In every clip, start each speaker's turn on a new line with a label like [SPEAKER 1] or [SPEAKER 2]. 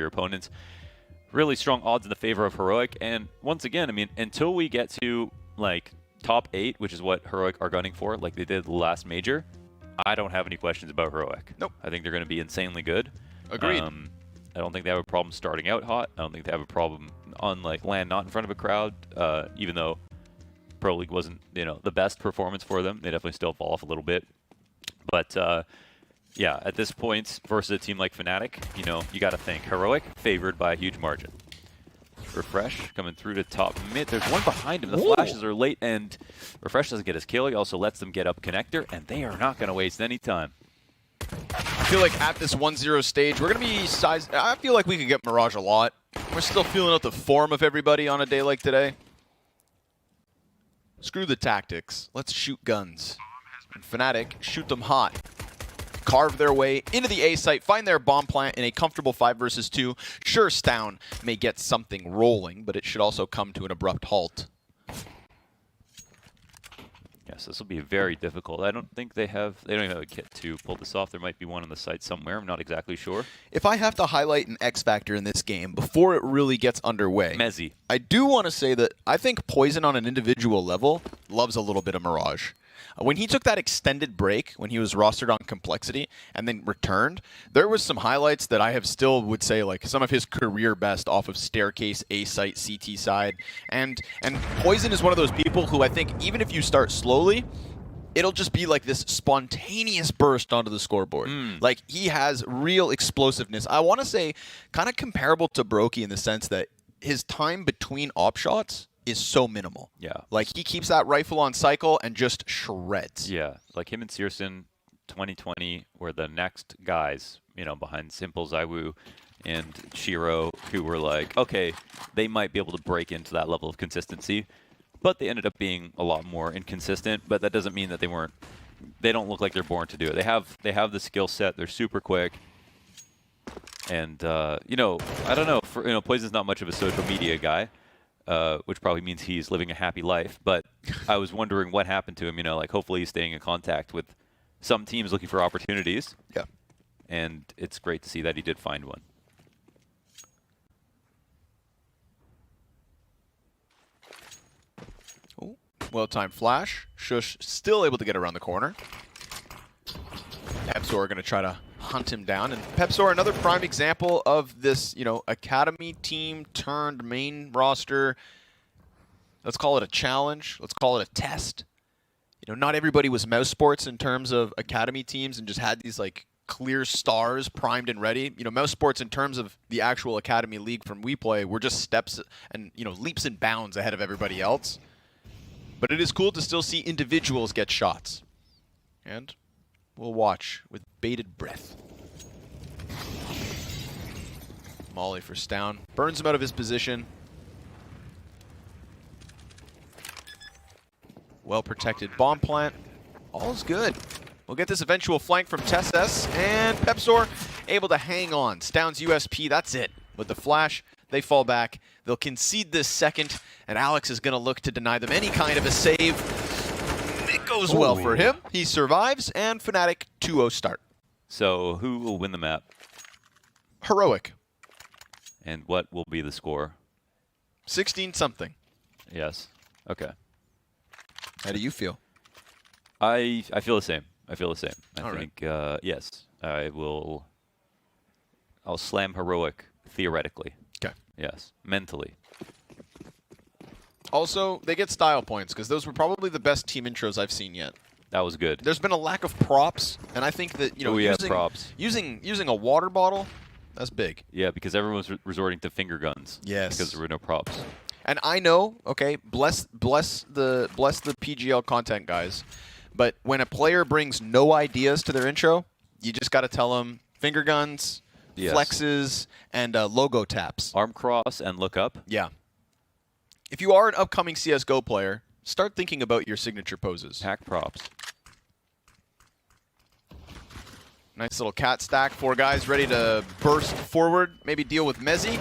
[SPEAKER 1] your opponents. Really strong odds in the favor of Heroic. And once again, I mean, until we get to like top 8, which is what Heroic are gunning for, like they did the last major, I don't have any questions about Heroic.
[SPEAKER 2] Nope.
[SPEAKER 1] I think they're going to be insanely good.
[SPEAKER 2] Agreed.
[SPEAKER 1] I don't think they have a problem starting out hot. I don't think they have a problem on like land not in front of a crowd, even though Pro League wasn't, the best performance for them. They definitely still fall off a little bit. But yeah, at this point, versus a team like Fnatic, you got to think Heroic favored by a huge margin. Refresh coming through to top mid. There's one behind him. The flashes are late, and Refresh doesn't get his kill. He also lets them get up connector, and they are not going to waste any time.
[SPEAKER 2] I feel like at this 1-0 stage, we're going to be size. I feel like we could get Mirage a lot. We're still feeling out the form of everybody on a day like today. Screw the tactics. Let's shoot guns. And Fnatic, shoot them hot. Carve their way into the A site, find their bomb plant in a comfortable 5 versus 2. Sure, Stown may get something rolling, but it should also come to an abrupt halt.
[SPEAKER 1] Yes, this will be very difficult. I don't think they don't even have a kit to pull this off. There might be one on the site somewhere. I'm not exactly sure.
[SPEAKER 2] If I have to highlight an X factor in this game before it really gets underway,
[SPEAKER 1] Mezzy.
[SPEAKER 2] I do want to say that I think Poison on an individual level loves a little bit of Mirage. When he took that extended break, when he was rostered on Complexity and then returned, there was some highlights that I have still would say like some of his career best off of Staircase, A site, CT side. And Poison is one of those people who I think even if you start slowly, it'll just be like this spontaneous burst onto the scoreboard. Like he has real explosiveness. I want to say kind of comparable to Brokey in the sense that his time between op shots is so minimal.
[SPEAKER 1] Yeah.
[SPEAKER 2] Like he keeps that rifle on cycle and just shreds.
[SPEAKER 1] Yeah, like him and Searson 2020 were the next guys, behind Simple, Zywoo, and Shiro, who were like, okay, they might be able to break into that level of consistency, but they ended up being a lot more inconsistent, but that doesn't mean that they don't look like they're born to do it. They have the skill set, they're super quick, and, I don't know, Poison's not much of a social media guy, which probably means he's living a happy life. But I was wondering what happened to him. Like hopefully he's staying in contact with some teams looking for opportunities.
[SPEAKER 2] Yeah.
[SPEAKER 1] And it's great to see that he did find one.
[SPEAKER 2] Ooh, well-timed flash. Shush still able to get around the corner. Pepsor are going to try to hunt him down. And Pepsor, another prime example of this, academy team turned main roster. Let's call it a challenge. Let's call it a test. Not everybody was mouse sports in terms of academy teams and just had these like clear stars primed and ready. Mouse sports in terms of the actual academy league from WePlay were just steps and, leaps and bounds ahead of everybody else. But it is cool to still see individuals get shots. And we'll watch with bated breath. Molly for Stown. Burns him out of his position. Well-protected bomb plant. All's good. We'll get this eventual flank from Tesses, and Pepsor able to hang on. Stown's USP, that's it. With the flash, they fall back. They'll concede this second, and Alex is going to look to deny them any kind of a save. It goes well for him. He survives, and Fnatic 2-0 start.
[SPEAKER 1] So who will win the map?
[SPEAKER 2] Heroic.
[SPEAKER 1] And what will be the score?
[SPEAKER 2] 16-something.
[SPEAKER 1] Yes. Okay.
[SPEAKER 2] How do you feel?
[SPEAKER 1] I feel the same. I
[SPEAKER 2] All
[SPEAKER 1] think, yes, I'll slam Heroic, theoretically.
[SPEAKER 2] Okay.
[SPEAKER 1] Yes, mentally.
[SPEAKER 2] Also, they get style points, because those were probably the best team intros I've seen yet.
[SPEAKER 1] That was good.
[SPEAKER 2] There's been a lack of props, and I think that,
[SPEAKER 1] props.
[SPEAKER 2] using a water bottle, that's big.
[SPEAKER 1] Yeah, because everyone's resorting to finger guns.
[SPEAKER 2] Yes.
[SPEAKER 1] Because there were no props.
[SPEAKER 2] And I know, okay, bless the PGL content guys, but when a player brings no ideas to their intro, you just got to tell them finger guns,
[SPEAKER 1] Yes.
[SPEAKER 2] flexes, and logo taps.
[SPEAKER 1] Arm cross and look up.
[SPEAKER 2] Yeah. If you are an upcoming CSGO player, start thinking about your signature poses.
[SPEAKER 1] Hack props.
[SPEAKER 2] Nice little cat stack. 4 guys ready to burst forward, maybe deal with Mezzy.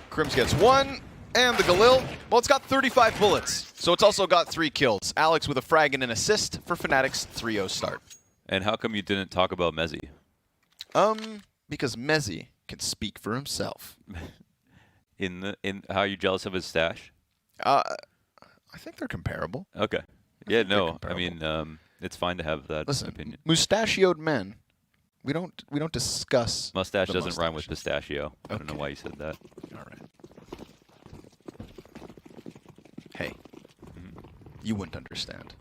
[SPEAKER 2] Crims gets 1. And the Galil, well, it's got 35 bullets, so it's also got 3 kills. Alex with a frag and an assist for Fnatic's 3-0 start.
[SPEAKER 1] And how come you didn't talk about Mezzy?
[SPEAKER 2] Because Mezzy can speak for himself.
[SPEAKER 1] In how are you jealous of his stash?
[SPEAKER 2] I think they're comparable.
[SPEAKER 1] Okay. Yeah, no. I mean, it's fine to have that opinion.
[SPEAKER 2] Mustachioed men. We don't discuss.
[SPEAKER 1] Mustache doesn't rhyme with pistachio. I don't know why you said that.
[SPEAKER 2] All right. Hey, you wouldn't understand.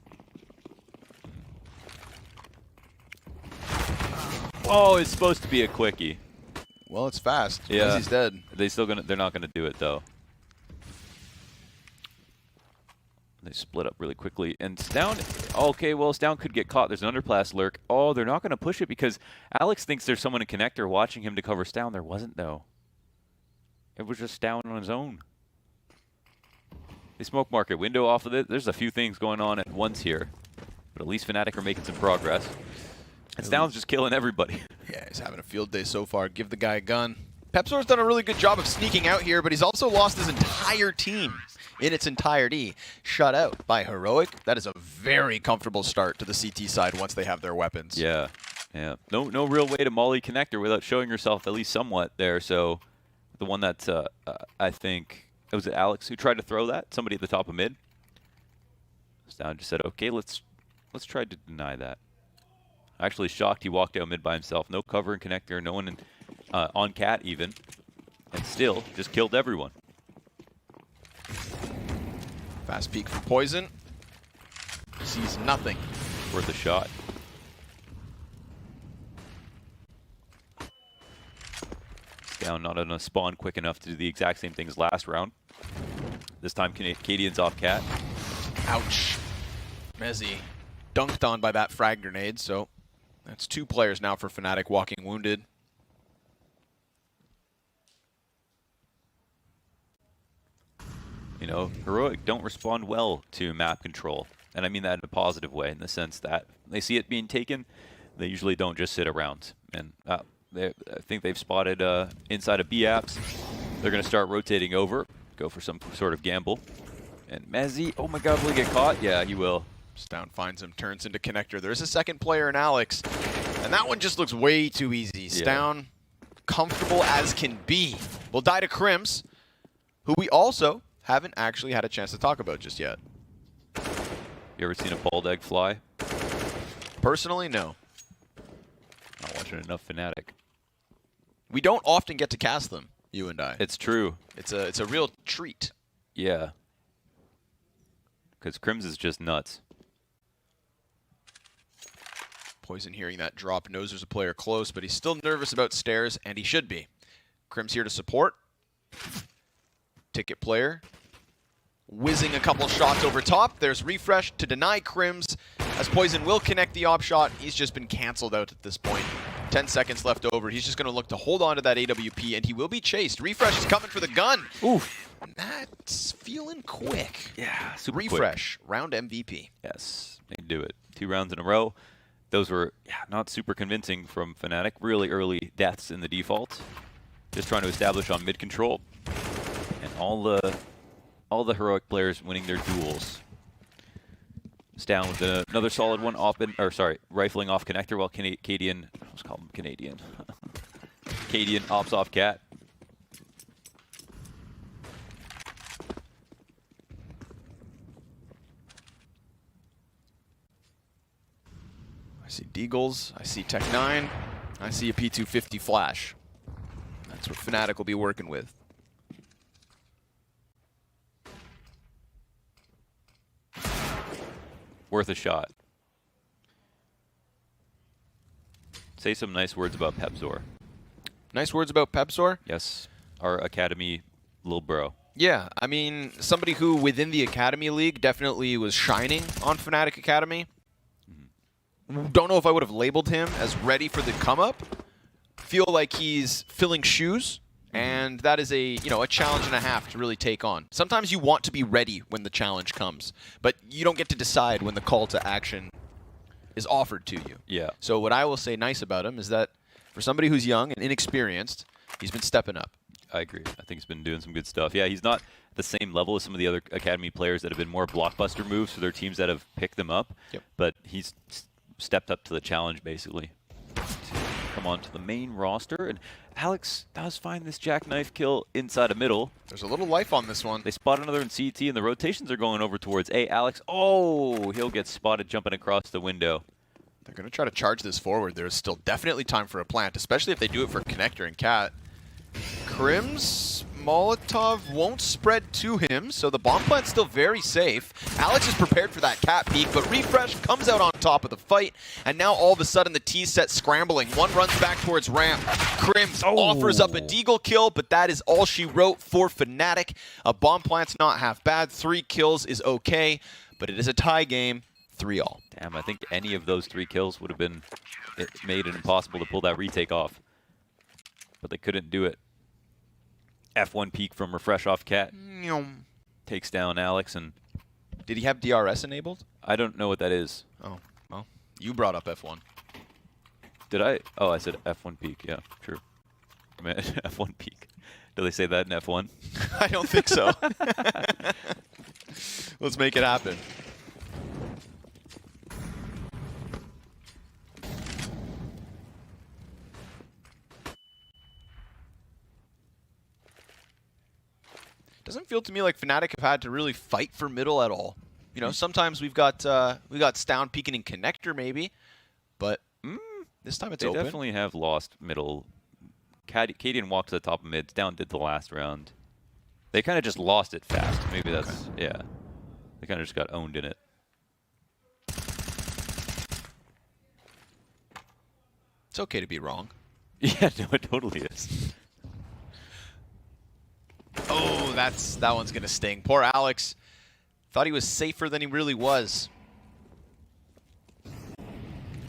[SPEAKER 1] Oh, it's supposed to be a quickie.
[SPEAKER 2] Well, it's fast.
[SPEAKER 1] Yeah,
[SPEAKER 2] he's dead.
[SPEAKER 1] They're not gonna do it though. They split up really quickly, and Stown. Okay, well, Stown could get caught. There's an underpass lurk. Oh, they're not gonna push it because Alex thinks there's someone in connector watching him to cover Stown. There wasn't though. It was just Stown on his own. They smoke market window off of it. There's a few things going on at once here, but at least Fnatic are making some progress. And Stown's just killing everybody.
[SPEAKER 2] Yeah, he's having a field day so far. Give the guy a gun. Pepsor's done a really good job of sneaking out here, but he's also lost his entire team in its entirety. Shut out by Heroic. That is a very comfortable start to the CT side once they have their weapons.
[SPEAKER 1] Yeah, yeah. No real way to molly connector without showing yourself at least somewhat there. So the one that I think it was Alex who tried to throw that. Somebody at the top of mid. Stown just said, "Okay, let's try to deny that." Actually shocked he walked down mid by himself. No cover in connector, no one in, on cat even. And still just killed everyone.
[SPEAKER 2] Fast peek from Poison. Sees nothing.
[SPEAKER 1] Worth a shot. Down not on a spawn quick enough to do the exact same thing as last round. This time Cadian's off cat.
[SPEAKER 2] Ouch. Mezzy dunked on by that frag grenade, so that's 2 players now for Fnatic walking wounded.
[SPEAKER 1] You know, Heroic don't respond well to map control. And I mean that in a positive way, in the sense that they see it being taken, they usually don't just sit around. And I think they've spotted inside of B-apps. They're going to start rotating over, go for some sort of gamble. And Mezzy, oh my god, will he get caught? Yeah, he will.
[SPEAKER 2] Stown finds him, turns into connector. There's a second player in Alex, and that one just looks way too easy. Stown, comfortable as can be, will die to Crims, who we also haven't actually had a chance to talk about just yet.
[SPEAKER 1] You ever seen a bald egg fly?
[SPEAKER 2] Personally, no.
[SPEAKER 1] Not watching enough Fnatic.
[SPEAKER 2] We don't often get to cast them, you and I.
[SPEAKER 1] It's true.
[SPEAKER 2] It's a real treat.
[SPEAKER 1] Yeah. Because Crims is just nuts.
[SPEAKER 2] Poison hearing that drop, knows there's a player close, but he's still nervous about stairs, and he should be. Crims here to support. Ticket player. Whizzing a couple shots over top. There's Refresh to deny Crims, as Poison will connect the op shot. He's just been canceled out at this point. 10 seconds left over. He's just going to look to hold on to that AWP, and he will be chased. Refresh is coming for the gun.
[SPEAKER 1] Oof.
[SPEAKER 2] That's feeling quick.
[SPEAKER 1] Yeah, super
[SPEAKER 2] Refresh,
[SPEAKER 1] quick.
[SPEAKER 2] round MVP.
[SPEAKER 1] Yes, they do it. 2 rounds in a row. Those were not super convincing from Fnatic. Really early deaths in the default. Just trying to establish on mid control. And all the Heroic players winning their duels. Stown with another solid one off rifling off connector while Cadian, I was calling him Canadian. Cadian ops off cat.
[SPEAKER 2] I see Deagles, I see Tech9, I see a P250 flash. That's what Fnatic will be working with.
[SPEAKER 1] Worth a shot. Say some nice words about Pepzor.
[SPEAKER 2] Nice words about Pepzor?
[SPEAKER 1] Yes, our Academy little bro.
[SPEAKER 2] Yeah, I mean, somebody who within the Academy League definitely was shining on Fnatic Academy. Don't know if I would have labeled him as ready for the come-up. Feel like he's filling shoes, and that is a challenge and a half to really take on. Sometimes you want to be ready when the challenge comes, but you don't get to decide when the call to action is offered to you.
[SPEAKER 1] Yeah.
[SPEAKER 2] So what I will say nice about him is that for somebody who's young and inexperienced, he's been stepping up.
[SPEAKER 1] I agree. I think he's been doing some good stuff. Yeah, he's not the same level as some of the other Academy players that have been more blockbuster moves for their teams that have picked them up, but he's stepped up to the challenge, basically. come onto the main roster. And Alex does find this jackknife kill inside a middle.
[SPEAKER 2] There's a little life on this one.
[SPEAKER 1] They spot another in CT, and the rotations are going over towards A. Alex, oh, he'll get spotted jumping across the window.
[SPEAKER 2] They're going to try to charge this forward. There's still definitely time for a plant, especially if they do it for Connector and Cat. Krim's Molotov won't spread to him, so the bomb plant's still very safe. Alex is prepared for that Cat peek, but Refresh comes out on top of the fight, and now all of a sudden the T set scrambling. One runs back towards ramp. Krim's offers up a deagle kill, but that is all she wrote for Fnatic. A bomb plant's not half bad. 3 kills is okay, but it is a tie game. 3-all.
[SPEAKER 1] Damn, I think any of those 3 kills would have been made it impossible to pull that retake off. But they couldn't do it. F1 peek from Refresh off Cat. Takes down Alex. And
[SPEAKER 2] did he have DRS enabled?
[SPEAKER 1] I don't know what that is.
[SPEAKER 2] Oh, well, you brought up F1.
[SPEAKER 1] Did I? Oh, I said F1 peek. Yeah, sure. I mean, F1 peek. Do they say that in F1?
[SPEAKER 2] I don't think so. Let's make it happen. Doesn't feel to me like Fnatic have had to really fight for middle at all. You know, sometimes we got Stound peeking in Connector maybe, but this time it's open.
[SPEAKER 1] They definitely have lost middle. Cadian walked to the top of mid. Stound did the last round. They kind of just lost it fast. Maybe that's yeah. They kind of just got owned in it.
[SPEAKER 2] It's okay to be wrong.
[SPEAKER 1] Yeah, no, it totally is.
[SPEAKER 2] Oh, that one's gonna sting. Poor Alex. Thought he was safer than he really was.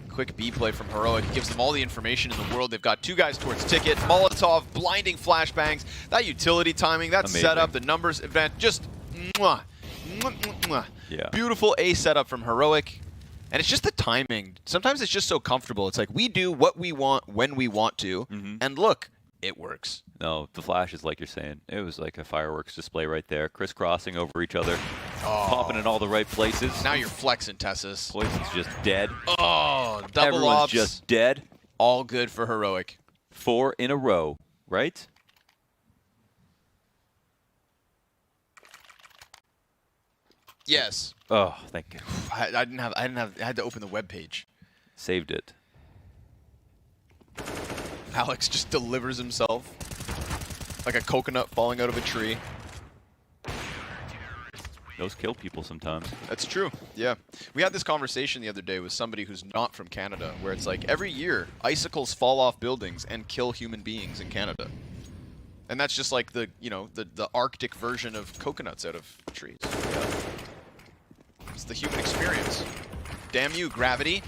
[SPEAKER 2] Quick B play from Heroic. Gives them all the information in the world. They've got 2 guys towards Ticket. Molotov, blinding flashbangs. That utility timing, that setup, the numbers event, just mwah, mwah, mwah, mwah.
[SPEAKER 1] Yeah.
[SPEAKER 2] Beautiful A setup from Heroic. And it's just the timing. Sometimes it's just so comfortable. It's like we do what we want when we want to. And look, it works.
[SPEAKER 1] No, the flashes, like you're saying, it was like a fireworks display right there. Crisscrossing over each other, popping in all the right places.
[SPEAKER 2] Now you're flexing, Tessus.
[SPEAKER 1] Poison's just dead.
[SPEAKER 2] Oh, double
[SPEAKER 1] Everyone's
[SPEAKER 2] ops.
[SPEAKER 1] just dead.
[SPEAKER 2] All good for Heroic.
[SPEAKER 1] 4 in a row, right?
[SPEAKER 2] Yes.
[SPEAKER 1] Oh, thank you.
[SPEAKER 2] I had to open the web page.
[SPEAKER 1] Saved it.
[SPEAKER 2] Alex just delivers himself like a coconut falling out of a tree.
[SPEAKER 1] Those kill people sometimes.
[SPEAKER 2] That's true, yeah. We had this conversation the other day with somebody who's not from Canada, where it's like every year icicles fall off buildings and kill human beings in Canada. And that's just like the, you know, the Arctic version of coconuts out of trees. Yeah. It's the human experience. Damn you, Gravity.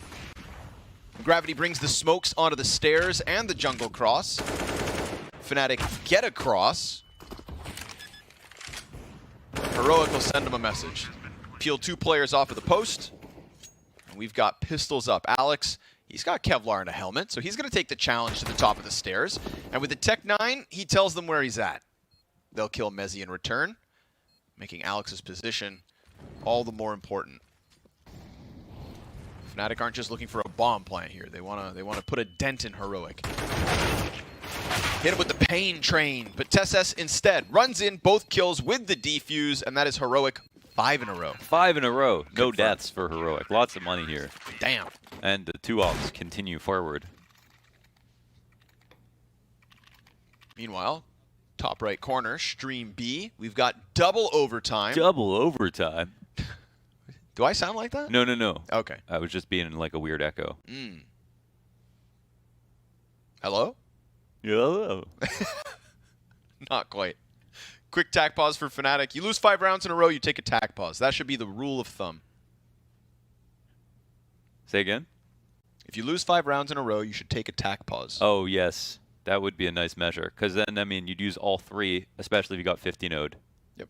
[SPEAKER 2] Gravity brings the smokes onto the stairs and the jungle cross. Fnatic get across. Heroic will send him a message. Peel 2 players off of the post. And we've got pistols up. Alex, he's got Kevlar and a helmet, so he's going to take the challenge to the top of the stairs. And with the Tech 9, he tells them where he's at. They'll kill Mezzi in return, making Alex's position all the more important. Fnatic aren't just looking for a bomb plant here. They wanna put a dent in Heroic. Hit him with the pain train, but Tessus instead runs in both kills with the defuse, and that is Heroic 5 in a row.
[SPEAKER 1] 5 in a row. No
[SPEAKER 2] Confirmed.
[SPEAKER 1] deaths for Heroic. Lots of money here.
[SPEAKER 2] Damn.
[SPEAKER 1] And the 2 ops continue forward.
[SPEAKER 2] Meanwhile, top right corner, stream B. We've got double overtime.
[SPEAKER 1] Double overtime.
[SPEAKER 2] Do I sound like that?
[SPEAKER 1] No, no, no.
[SPEAKER 2] Okay.
[SPEAKER 1] I was just being like a weird echo.
[SPEAKER 2] Hello?
[SPEAKER 1] Hello.
[SPEAKER 2] Not quite. Quick tack pause for Fnatic. You lose 5 rounds in a row, you take a tack pause. That should be the rule of thumb.
[SPEAKER 1] Say again?
[SPEAKER 2] If you lose 5 rounds in a row, you should take a tack pause.
[SPEAKER 1] Oh, yes. That would be a nice measure. Because then, I mean, you'd use all 3, especially if you got 50 node.
[SPEAKER 2] Yep.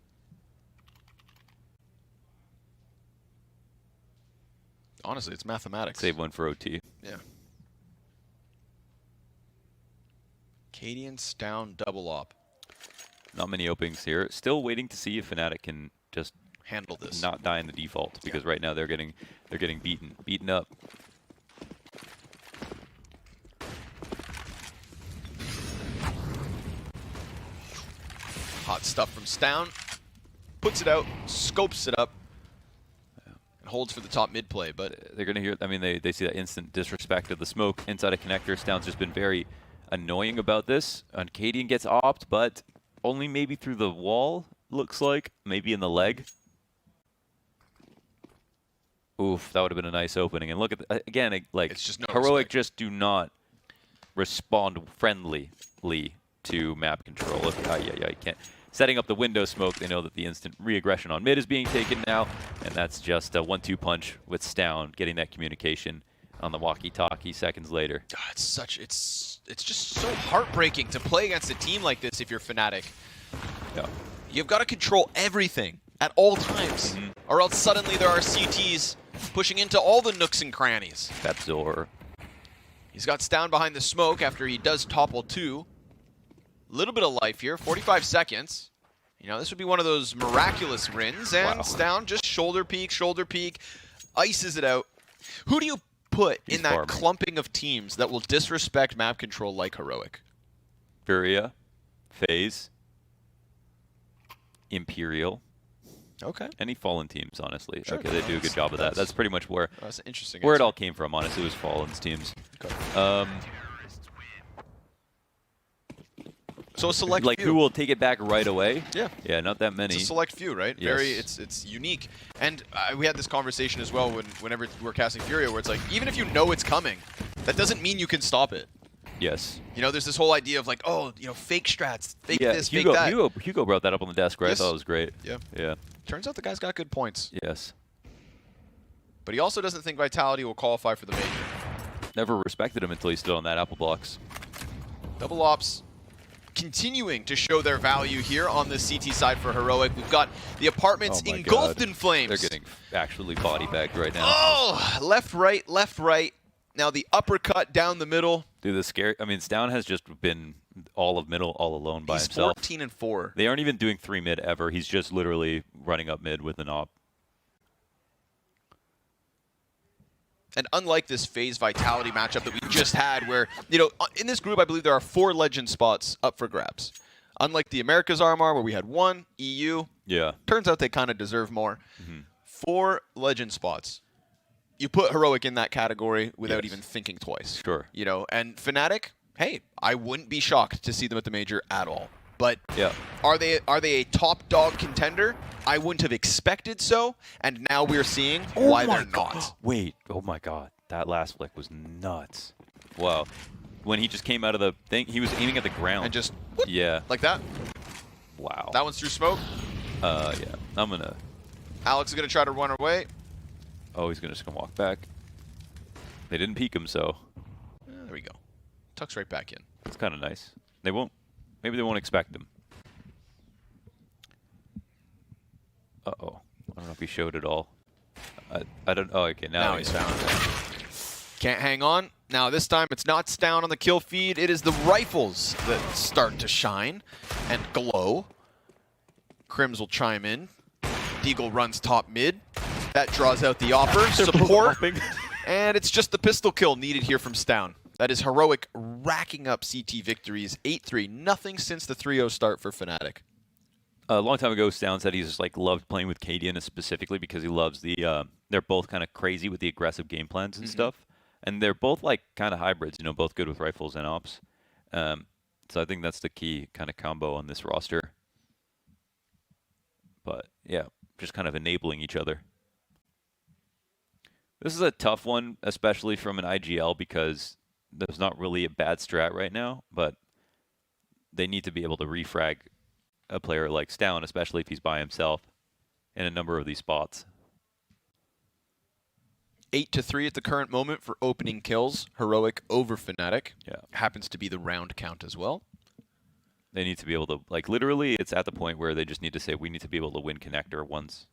[SPEAKER 2] Honestly, it's mathematics.
[SPEAKER 1] Save 1 for OT.
[SPEAKER 2] Yeah. Cadian's down double op.
[SPEAKER 1] Not many openings here. Still waiting to see if Fnatic can just
[SPEAKER 2] handle this.
[SPEAKER 1] Not die in the default, because right now they're getting beaten up.
[SPEAKER 2] Hot stuff from Stown. Puts it out, scopes it up, and holds for the top mid play. But
[SPEAKER 1] they're going to hear, I mean, they see that instant disrespect of the smoke inside a connector. Stown's just been very annoying about this. Cadian gets opt, but only maybe through the wall, looks like. Maybe in the leg. Oof, that would have been a nice opening. And look at, again, like,
[SPEAKER 2] it's just no
[SPEAKER 1] Heroic
[SPEAKER 2] respect.
[SPEAKER 1] just do not respond friendly to map control. Look, yeah, you can't. Setting up the window smoke, they know that the instant re-aggression on mid is being taken now, and that's just a 1-2 punch with Stown getting that communication on the walkie-talkie seconds later.
[SPEAKER 2] God, it's just so heartbreaking to play against a team like this if you're Fnatic.
[SPEAKER 1] Yeah.
[SPEAKER 2] You've got to control everything at all times, or else suddenly there are CTs pushing into all the nooks and crannies.
[SPEAKER 1] Pepzor.
[SPEAKER 2] He's got Stown behind the smoke after he does topple 2. Little bit of life here, 45 seconds. You know, this would be one of those miraculous rins, and
[SPEAKER 1] Wow.
[SPEAKER 2] Stown just shoulder peek, ices it out. Who do you put
[SPEAKER 1] He's
[SPEAKER 2] in that
[SPEAKER 1] farming.
[SPEAKER 2] clumping of teams that will disrespect map control like Heroic?
[SPEAKER 1] Furia. FaZe. Imperial.
[SPEAKER 2] Okay.
[SPEAKER 1] Any Fallen teams, honestly.
[SPEAKER 2] Sure.
[SPEAKER 1] Okay, they do a good job of that. That's pretty much where
[SPEAKER 2] That's an interesting
[SPEAKER 1] it
[SPEAKER 2] answer.
[SPEAKER 1] all came from, honestly, was Fallen's teams.
[SPEAKER 2] Okay. So a select
[SPEAKER 1] Like,
[SPEAKER 2] few.
[SPEAKER 1] who will take it back right away?
[SPEAKER 2] Yeah.
[SPEAKER 1] Yeah, not that many.
[SPEAKER 2] It's a select few, right?
[SPEAKER 1] Yes.
[SPEAKER 2] Very, it's unique. And we had this conversation as well whenever we're casting Furia, where it's like, even if you know it's coming, that doesn't mean you can stop it.
[SPEAKER 1] Yes.
[SPEAKER 2] You know, there's this whole idea of like, oh, you know, fake strats, fake
[SPEAKER 1] Yeah,
[SPEAKER 2] this,
[SPEAKER 1] Hugo,
[SPEAKER 2] fake that.
[SPEAKER 1] Hugo brought that up on the desk, right?
[SPEAKER 2] Yes.
[SPEAKER 1] I thought it was great.
[SPEAKER 2] Yeah.
[SPEAKER 1] Yeah.
[SPEAKER 2] Turns out the guy's got good points.
[SPEAKER 1] Yes.
[SPEAKER 2] But he also doesn't think Vitality will qualify for the major.
[SPEAKER 1] Never respected him until he stood on that apple box.
[SPEAKER 2] Double Ops continuing to show their value here on the CT side for Heroic. We've got the apartments
[SPEAKER 1] Oh my
[SPEAKER 2] engulfed
[SPEAKER 1] God.
[SPEAKER 2] in flames.
[SPEAKER 1] They're getting actually body bagged right now.
[SPEAKER 2] Oh, left, right, left, right. Now the uppercut down the middle.
[SPEAKER 1] Dude, the scary. I mean, Stown has just been all of middle, all alone by
[SPEAKER 2] He's
[SPEAKER 1] himself.
[SPEAKER 2] 14-4.
[SPEAKER 1] They aren't even doing 3 mid ever. He's just literally running up mid with an op.
[SPEAKER 2] And unlike this FaZe Vitality matchup that we just had, where, you know, in this group, I believe there are 4 legend spots up for grabs. Unlike the Americas RMR, where we had 1, EU.
[SPEAKER 1] Yeah.
[SPEAKER 2] Turns out they kind of deserve more. 4 legend spots. You put Heroic in that category without
[SPEAKER 1] Yes.
[SPEAKER 2] even thinking twice.
[SPEAKER 1] Sure.
[SPEAKER 2] You know, and Fnatic, hey, I wouldn't be shocked to see them at the major at all. But
[SPEAKER 1] Yeah.
[SPEAKER 2] are they a top dog contender? I wouldn't have expected so, and now we're seeing why they're not.
[SPEAKER 1] Wait. Oh my God. That last flick was nuts. Wow. When he just came out of the thing, he was aiming at the ground.
[SPEAKER 2] And just whoop,
[SPEAKER 1] Yeah.
[SPEAKER 2] like that.
[SPEAKER 1] Wow.
[SPEAKER 2] That one's through smoke.
[SPEAKER 1] Yeah. I'm gonna.
[SPEAKER 2] Alex is gonna try to run away.
[SPEAKER 1] Oh, he's gonna just come walk back. They didn't peek him, so
[SPEAKER 2] There we go. Tucks right back in.
[SPEAKER 1] it's kind of nice. They won't. Maybe they won't expect him. Uh-oh. I don't know if he showed it all. I don't. Oh, okay.
[SPEAKER 2] Now he's found. Can't hang on. Now this time it's not Stown on the kill feed. It is the rifles that start to shine and glow. Crims will chime in. Deagle runs top mid. That draws out the offer. Support. And it's just the pistol kill needed here from Stown. That is Heroic racking up CT victories. 8-3. Nothing since the 3-0 start for Fnatic.
[SPEAKER 1] A long time ago, Stown said he's just like loved playing with Cadian specifically because he loves the. They're both kind of crazy with the aggressive game plans and stuff, and they're both like kind of hybrids. You know, both good with rifles and ops. So I think that's the key kind of combo on this roster. But yeah, just kind of enabling each other. This is a tough one, especially from an IGL, because there's not really a bad strat right now, but they need to be able to refrag a player like Stown, especially if he's by himself in a number of these spots.
[SPEAKER 2] 8-3 at the current moment for opening kills. Heroic over Fnatic.
[SPEAKER 1] Yeah.
[SPEAKER 2] Happens to be the round count as well.
[SPEAKER 1] They need to be able to, like, literally, it's at the point where they just need to say, we need to be able to win connector once.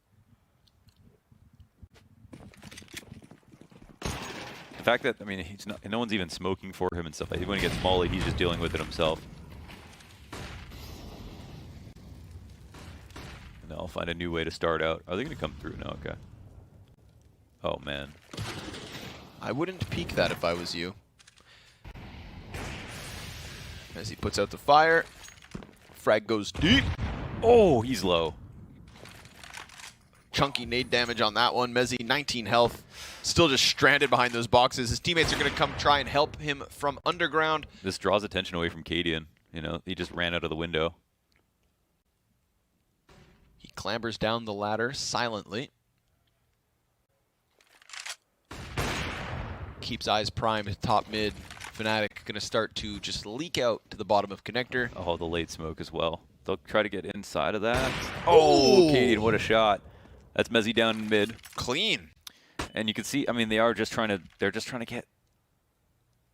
[SPEAKER 1] The fact that, I mean, he's not, no one's even smoking for him and stuff. Like, when he gets molly, he's just dealing with it himself. And they'll find a new way to start out. Are they going to come through now? Okay. Oh, man.
[SPEAKER 2] I wouldn't peek that if I was you. As he puts out the fire. Frag goes deep.
[SPEAKER 1] Oh, he's low.
[SPEAKER 2] Chunky nade damage on that one. Mezzi, 19 health. Still just stranded behind those boxes. His teammates are going to come try and help him from underground.
[SPEAKER 1] This draws attention away from Cadian. You know, he just ran out of the window.
[SPEAKER 2] He clambers down the ladder silently. Keeps eyes primed top mid. fnatic going to start to just leak out to the bottom of connector.
[SPEAKER 1] Oh, the late smoke as well. They'll try to get inside of that. Oh, Cadian, what a shot. That's Mezzi down in mid.
[SPEAKER 2] Clean.
[SPEAKER 1] And you can see, I mean, they're just trying to get,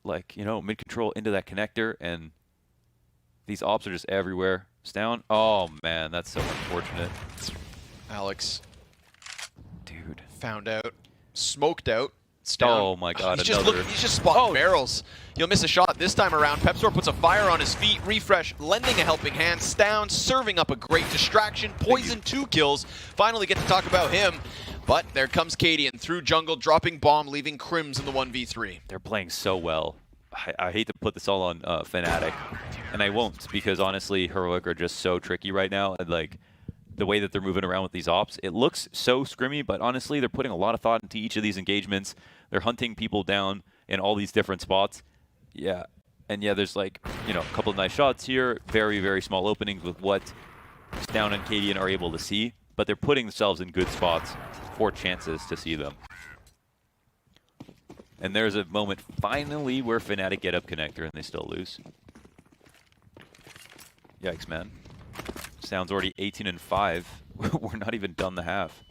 [SPEAKER 1] like, you know, mid control into that connector, and these ops are just everywhere. It's down. Oh, man, that's so unfortunate.
[SPEAKER 2] Alex.
[SPEAKER 1] Dude.
[SPEAKER 2] Found out. Smoked out. It's down.
[SPEAKER 1] Oh, my God,
[SPEAKER 2] he's
[SPEAKER 1] another.
[SPEAKER 2] He's just spotting barrels. You'll miss a shot this time around. Pepsor puts a fire on his feet. Refresh, lending a helping hand. Stown serving up a great distraction. Poison 2 kills. Finally get to talk about him. But there comes Cadian through jungle, dropping bomb, leaving Crims in the 1v3.
[SPEAKER 1] They're playing so well. I hate to put this all on fnatic, and I won't, because honestly, Heroic are just so tricky right now. And like the way that they're moving around with these ops, it looks so scrimmy, but honestly, they're putting a lot of thought into each of these engagements. They're hunting people down in all these different spots. Yeah, and yeah, there's like, you know, a couple of nice shots here, very, very small openings with what Stown and Cadian are able to see, but they're putting themselves in good spots for chances to see them. And there's a moment finally where fnatic get up connector and they still lose. Yikes, man. Sounds already 18-5. We're not even done the half.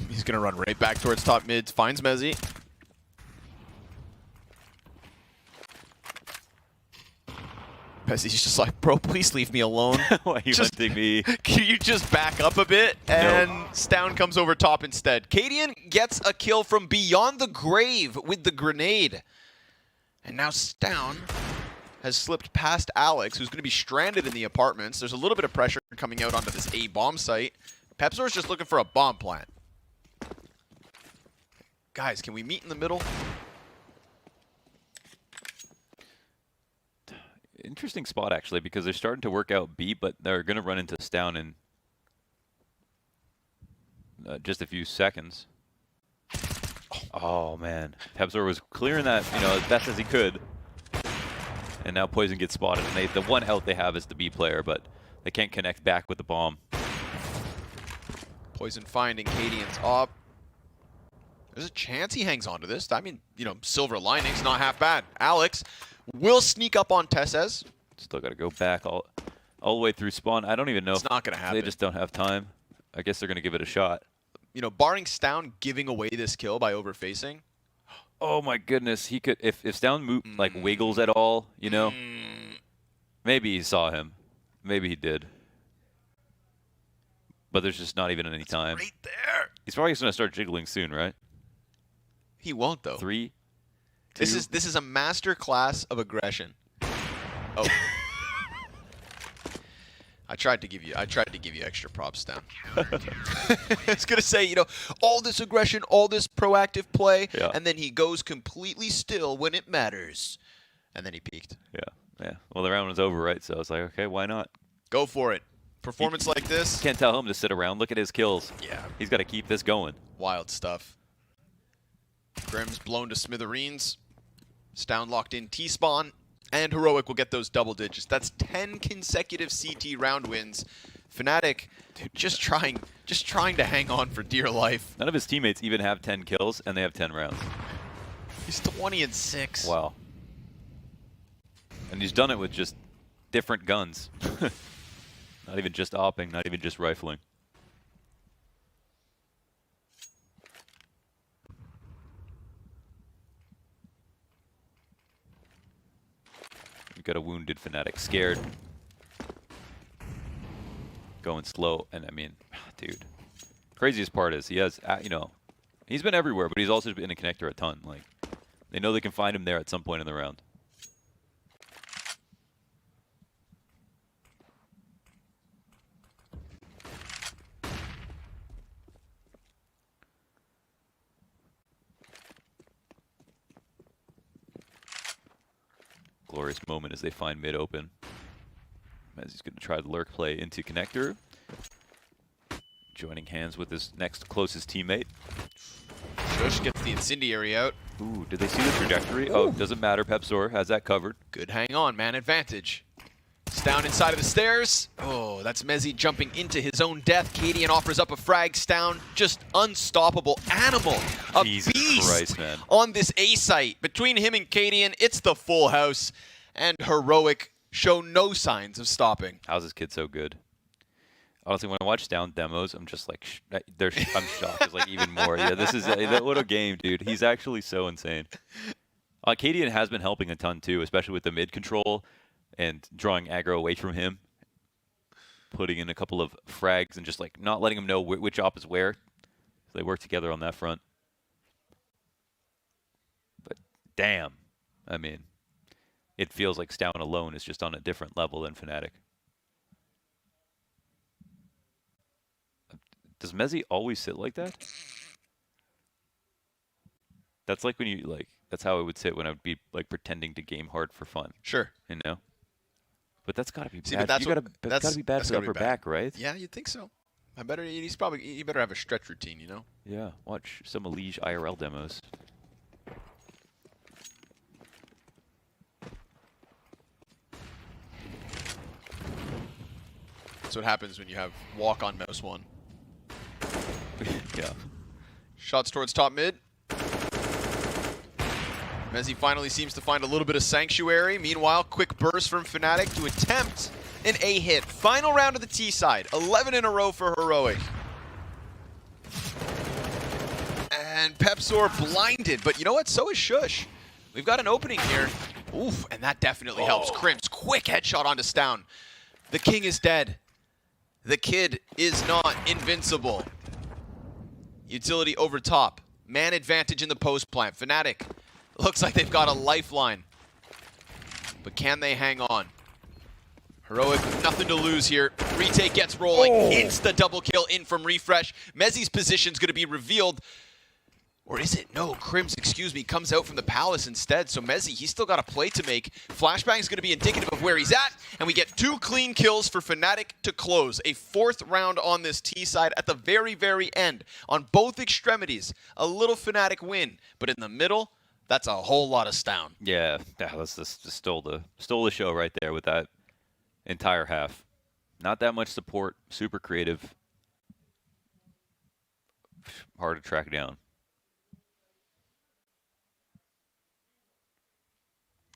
[SPEAKER 2] He's going to run right back towards top mid. Finds Mezzi. Mezzi's just like, bro, please leave me alone.
[SPEAKER 1] Why are you hunting me?
[SPEAKER 2] Can you just back up a bit? And Stown comes over top instead. Cadian gets a kill from beyond the grave with the grenade. And now Stown has slipped past Alex, who's going to be stranded in the apartments. There's a little bit of pressure coming out onto this A bomb site. Pepsor's just looking for a bomb plant. Guys, can we meet in the middle?
[SPEAKER 1] Interesting spot, actually, because they're starting to work out B, but they're going to run into Stown in just a few seconds. Oh, man. Pepsor was clearing that, you know, as best as he could. And now Poison gets spotted. And the one out they have is the B player, but they can't connect back with the bomb.
[SPEAKER 2] Poison finding Cadian's op. There's a chance he hangs on to this. I mean, you know, silver linings, not half bad. Alex will sneak up on Tessez.
[SPEAKER 1] Still got to go back all the way through spawn. I don't even know.
[SPEAKER 2] It's not going to happen.
[SPEAKER 1] They just don't have time. I guess they're going to give it a shot.
[SPEAKER 2] You know, barring Stown giving away this kill by overfacing.
[SPEAKER 1] Oh my goodness, he could if Stown like wiggles at all, you know. Maybe he saw him. Maybe he did. But there's just not even any time.
[SPEAKER 2] Right there.
[SPEAKER 1] He's probably going to start jiggling soon, right?
[SPEAKER 2] He won't though.
[SPEAKER 1] 3, 2.
[SPEAKER 2] This is a master class of aggression. Oh. I tried to give you extra props, Stown. I was gonna say, you know, all this aggression, all this proactive play, and then he goes completely still when it matters. And then he peaked.
[SPEAKER 1] Yeah. Well, the round was over, right? So I was like, okay, why not?
[SPEAKER 2] Go for it. Performance like this.
[SPEAKER 1] Can't tell him to sit around. Look at his kills.
[SPEAKER 2] Yeah.
[SPEAKER 1] He's got to keep this going.
[SPEAKER 2] Wild stuff. Grim's blown to smithereens. Stown locked in T-spawn. And Heroic will get those double digits. That's 10 consecutive CT round wins. fnatic just trying to hang on for dear life.
[SPEAKER 1] None of his teammates even have 10 kills, and they have 10 rounds.
[SPEAKER 2] He's 20-6.
[SPEAKER 1] Wow. And he's done it with just different guns. Not even just opping, not even just rifling. We've got a wounded fnatic, scared. Going slow, and I mean, dude. Craziest part is he has, you know, he's been everywhere, but he's also been a connector a ton. Like, they know they can find him there at some point in the round. Glorious moment as they find mid open. as he's going to try the lurk play into connector. Joining hands with his next closest teammate.
[SPEAKER 2] Shush gets the incendiary out.
[SPEAKER 1] Ooh, did they see the trajectory? Ooh. Oh, doesn't matter. Pepsor has that covered.
[SPEAKER 2] Good hang on, man advantage. It's down inside of the stairs. Oh, that's Mezzy jumping into his own death. Cadian offers up a frag. Stown, just unstoppable animal. A
[SPEAKER 1] Jesus
[SPEAKER 2] beast
[SPEAKER 1] Christ, man.
[SPEAKER 2] on this A site. Between him and Cadian, it's the full house. And Heroic show no signs of stopping.
[SPEAKER 1] How's this kid so good? Honestly, when I watch Stown demos, I'm just like, I'm shocked. It's like even more. Yeah, this is what a game, dude. He's actually so insane. Cadian has been helping a ton too, especially with the mid control and drawing aggro away from him, putting in a couple of frags and just like not letting him know which op is where. So they work together on that front. But damn, I mean, it feels like Stown alone is just on a different level than Fnatic. Does Mezzy always sit like that? That's like when you like. That's how I would sit when I would be like pretending to game hard for fun.
[SPEAKER 2] Sure.
[SPEAKER 1] You know. But that's gotta be
[SPEAKER 2] See,
[SPEAKER 1] bad.
[SPEAKER 2] that's
[SPEAKER 1] gotta be bad for the upper back, right?
[SPEAKER 2] Yeah, you'd think so. He better have a stretch routine, you know?
[SPEAKER 1] Yeah. Watch some Elige IRL demos.
[SPEAKER 2] That's what happens when you have walk on mouse one.
[SPEAKER 1] Yeah.
[SPEAKER 2] Shots towards top mid. Mezzy finally seems to find a little bit of sanctuary. Meanwhile, quick burst from Fnatic to attempt an A hit. Final round of the T side. 11 in a row for Heroic. And Pepsor blinded, but you know what? So is Shush. We've got an opening here. Oof, and that definitely helps. Crimps, quick headshot onto Stown. The king is dead. The kid is not invincible. Utility over top. Man advantage in the post plant. Fnatic looks like they've got a lifeline. But can they hang on? Heroic, nothing to lose here. Retake gets rolling. Insta double kill in from Refresh. Mezzy's position's going to be revealed. Or is it? No, Crims, excuse me, comes out from the Palace instead. So Mezzy, he's still got a play to make. Flashbang's going to be indicative of where he's at. And we get 2 clean kills for Fnatic to close. A 4th round on this T side at the very, very end. On both extremities, a little Fnatic win. But in the middle, that's a whole lot of Stown.
[SPEAKER 1] Yeah, that's just stole the show right there with that entire half. Not that much support, super creative. Hard to track down.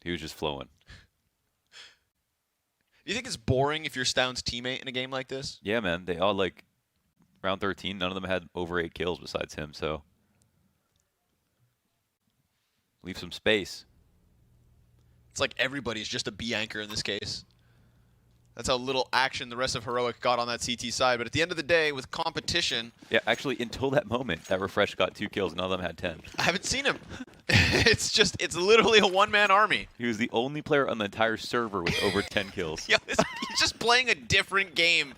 [SPEAKER 1] He was just flowing.
[SPEAKER 2] Do you think it's boring if you're Stown's teammate in a game like this?
[SPEAKER 1] Yeah, man. They all, like, round 13, none of them had over 8 kills besides him, so. Leave some space.
[SPEAKER 2] It's like everybody's just a B anchor in this case. That's how little action the rest of Heroic got on that CT side. But at the end of the day, with competition...
[SPEAKER 1] Yeah, actually, until that moment, that Refresh got 2 kills, none of them had 10.
[SPEAKER 2] I haven't seen him. It's literally a one-man army.
[SPEAKER 1] He was the only player on the entire server with over 10 kills.
[SPEAKER 2] Yeah, he's just playing a different game.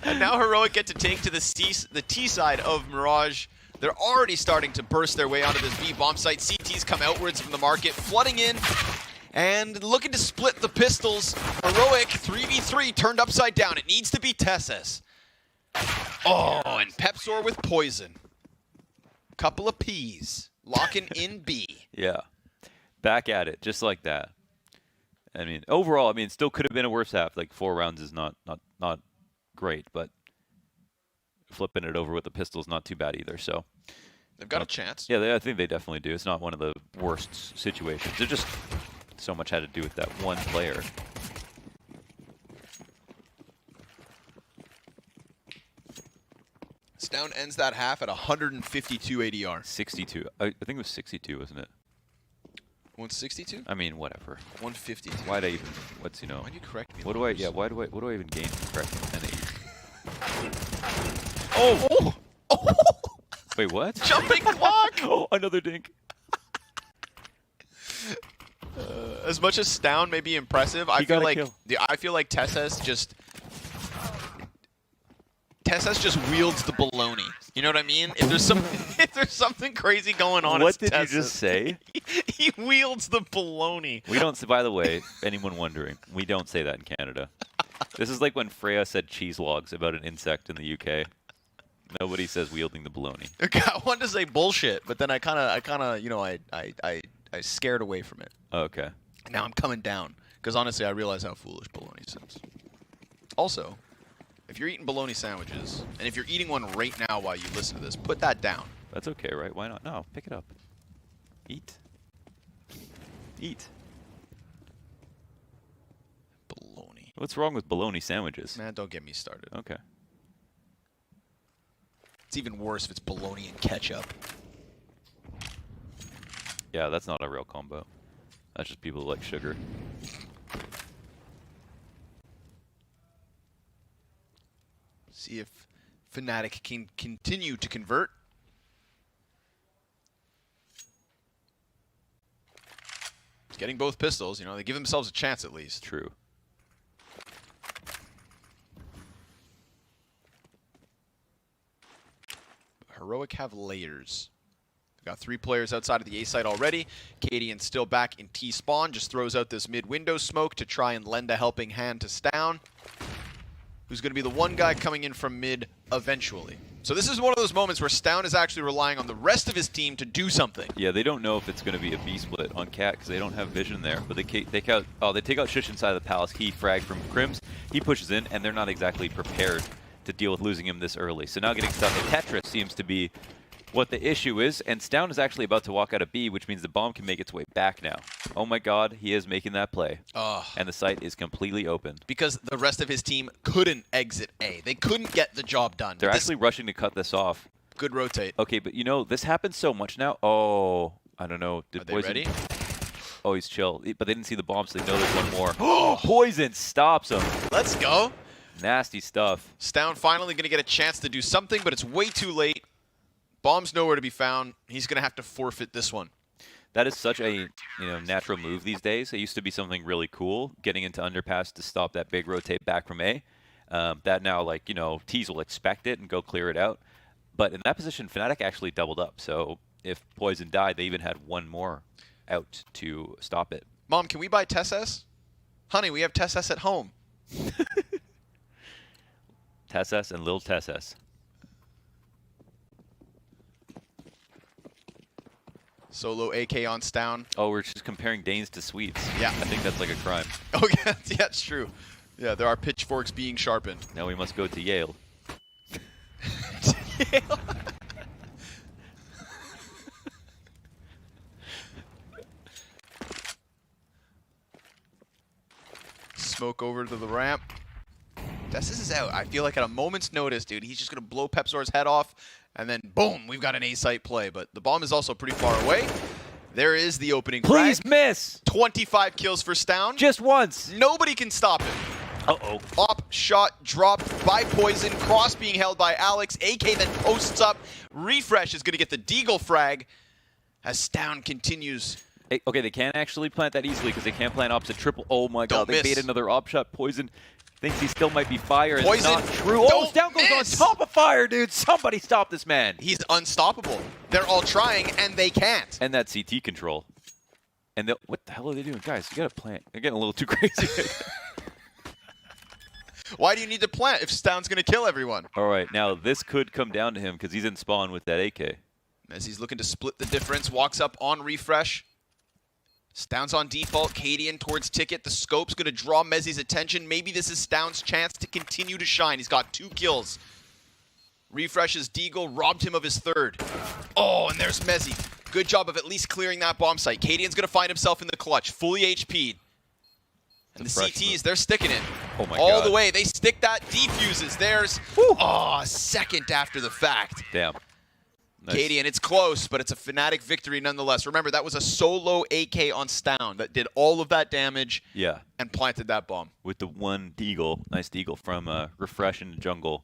[SPEAKER 2] And now Heroic get to take to the T side of Mirage. They're already starting to burst their way onto this B bomb site. CTs come outwards from the market, flooding in. And looking to split the pistols. Heroic 3v3 turned upside down. It needs to be Tessus. Oh, and Pepsor with poison. Couple of P's. Locking in B.
[SPEAKER 1] Yeah. Back at it, just like that. I mean, overall, I mean, it still could have been a worse half. Like 4 rounds is not great, but flipping it over with the pistol is not too bad either. So
[SPEAKER 2] they've got a chance.
[SPEAKER 1] Yeah, I think they definitely do. It's not one of the worst situations. It just so much had to do with that one player.
[SPEAKER 2] Stown ends that half at 152 ADR.
[SPEAKER 1] 62. I think it was 62, wasn't it?
[SPEAKER 2] 162?
[SPEAKER 1] I mean, whatever.
[SPEAKER 2] 152.
[SPEAKER 1] Why'd I even? What's you know?
[SPEAKER 2] Why'd you correct me?
[SPEAKER 1] What do I? Yeah. What do I even gain from correcting 1080?
[SPEAKER 2] Oh!
[SPEAKER 1] Wait, what?
[SPEAKER 2] Jumping clock!
[SPEAKER 1] Oh, another dink.
[SPEAKER 2] As much as Stown may be impressive, I feel like Tessus just wields the baloney. You know what I mean? If there's something crazy going on,
[SPEAKER 1] what
[SPEAKER 2] it's
[SPEAKER 1] did
[SPEAKER 2] Tessus.
[SPEAKER 1] you just say?
[SPEAKER 2] He wields the baloney.
[SPEAKER 1] We don't. By the way, anyone wondering, we don't say that in Canada. This is like when Freya said cheese logs about an insect in the UK. Nobody says wielding the baloney.
[SPEAKER 2] Okay, I wanted to say bullshit, but then I kind of, you know, I scared away from it.
[SPEAKER 1] Okay.
[SPEAKER 2] Now I'm coming down because honestly, I realize how foolish bologna sounds. Also, if you're eating bologna sandwiches, and if you're eating one right now while you listen to this, put that down.
[SPEAKER 1] That's okay, right? Why not? No, pick it up. Eat. Eat.
[SPEAKER 2] Bologna.
[SPEAKER 1] What's wrong with bologna sandwiches?
[SPEAKER 2] Man, don't get me started.
[SPEAKER 1] Okay.
[SPEAKER 2] It's even worse if it's bologna and ketchup.
[SPEAKER 1] Yeah, that's not a real combo. That's just people who like sugar.
[SPEAKER 2] See if Fnatic can continue to convert. It's getting both pistols, you know, they give themselves a chance at least.
[SPEAKER 1] True.
[SPEAKER 2] Heroic have layers. We've got 3 players outside of the A site already. Cadian still back in T-spawn, just throws out this mid-window smoke to try and lend a helping hand to Stown, who's going to be the one guy coming in from mid eventually. So this is one of those moments where Stown is actually relying on the rest of his team to do something.
[SPEAKER 1] Yeah, they don't know if it's going to be a B split on Cat because they don't have vision there. But they take out Shush inside of the palace. He frag from Crims. He pushes in, and they're not exactly prepared to deal with losing him this early. So now getting stuck in Tetris seems to be what the issue is, and Stown is actually about to walk out of B, which means the bomb can make its way back now. Oh my god, he is making that play. And the site is completely open.
[SPEAKER 2] Because the rest of his team couldn't exit A. They couldn't get the job done.
[SPEAKER 1] They're actually rushing to cut this off.
[SPEAKER 2] Good rotate.
[SPEAKER 1] Okay, but you know, this happens so much now. Oh, I don't know.
[SPEAKER 2] Are they ready?
[SPEAKER 1] Oh, he's chill. But they didn't see the bomb, so they know there's one more. Oh, Poison stops him.
[SPEAKER 2] Let's go.
[SPEAKER 1] Nasty stuff.
[SPEAKER 2] Stown finally going to get a chance to do something, but it's way too late. Bomb's nowhere to be found. He's going to have to forfeit this one.
[SPEAKER 1] That is such a natural move these days. It used to be something really cool, getting into underpass to stop that big rotate back from A. That now, like, Tees will expect it and go clear it out. But in that position, Fnatic actually doubled up. So if Poison died, they even had one more out to stop it.
[SPEAKER 2] Mom, can we buy TESS? Honey, we have TESS at home.
[SPEAKER 1] TESS and Lil TESS.
[SPEAKER 2] Solo AK on Stown.
[SPEAKER 1] Oh, we're just comparing Danes to Swedes.
[SPEAKER 2] Yeah.
[SPEAKER 1] I think that's like a crime.
[SPEAKER 2] Oh, yeah, it's true. Yeah, there are pitchforks being sharpened.
[SPEAKER 1] Now we must go to Yale.
[SPEAKER 2] Yale? Smoke over to the ramp. This is out. I feel like at a moment's notice, dude, he's just going to blow Pepsor's head off. And then, boom, we've got an A-site play. But the bomb is also pretty far away. There is the opening
[SPEAKER 1] Please
[SPEAKER 2] frag.
[SPEAKER 1] miss!
[SPEAKER 2] 25 kills for Stown.
[SPEAKER 1] Just once.
[SPEAKER 2] Nobody can stop him.
[SPEAKER 1] Uh-oh.
[SPEAKER 2] Op shot dropped by Poison. Cross being held by Alex. AK then posts up. Refresh is going to get the Deagle frag as Stown continues.
[SPEAKER 1] Hey, okay, they can't actually plant that easily because they can't plant opposite triple. Oh my god, they bait another op shot. Poison thinks he still might be fire. It's
[SPEAKER 2] Poison,
[SPEAKER 1] not true. Oh, Stown goes on top of fire, dude. Somebody stop this man.
[SPEAKER 2] He's unstoppable. They're all trying, and they can't.
[SPEAKER 1] And that CT control. And what the hell are they doing? Guys, you gotta plant. They're getting a little too crazy.
[SPEAKER 2] Why do you need to plant if Stown's going to kill everyone?
[SPEAKER 1] All right, now this could come down to him because he's in spawn with that AK.
[SPEAKER 2] As he's looking to split the difference, walks up on Refresh. Stown's on default, Cadian towards Ticket. The scope's going to draw Mezzi's attention. Maybe this is Stown's chance to continue to shine. He's got 2 kills. Refresh's Deagle robbed him of his 3rd. Oh, and there's Mezzi. Good job of at least clearing that bomb site. Cadian's going to find himself in the clutch, fully HP'd. And the CTs, they're sticking it.
[SPEAKER 1] Oh my
[SPEAKER 2] all
[SPEAKER 1] god.
[SPEAKER 2] the way. They stick that, defuses. There's, a second after the fact.
[SPEAKER 1] Damn. Nice.
[SPEAKER 2] Cadian, it's close, but it's a Fnatic victory nonetheless. Remember, that was a solo AK on Stown that did all of that damage and planted that bomb.
[SPEAKER 1] With the one Deagle, nice Deagle from Refresh in the jungle.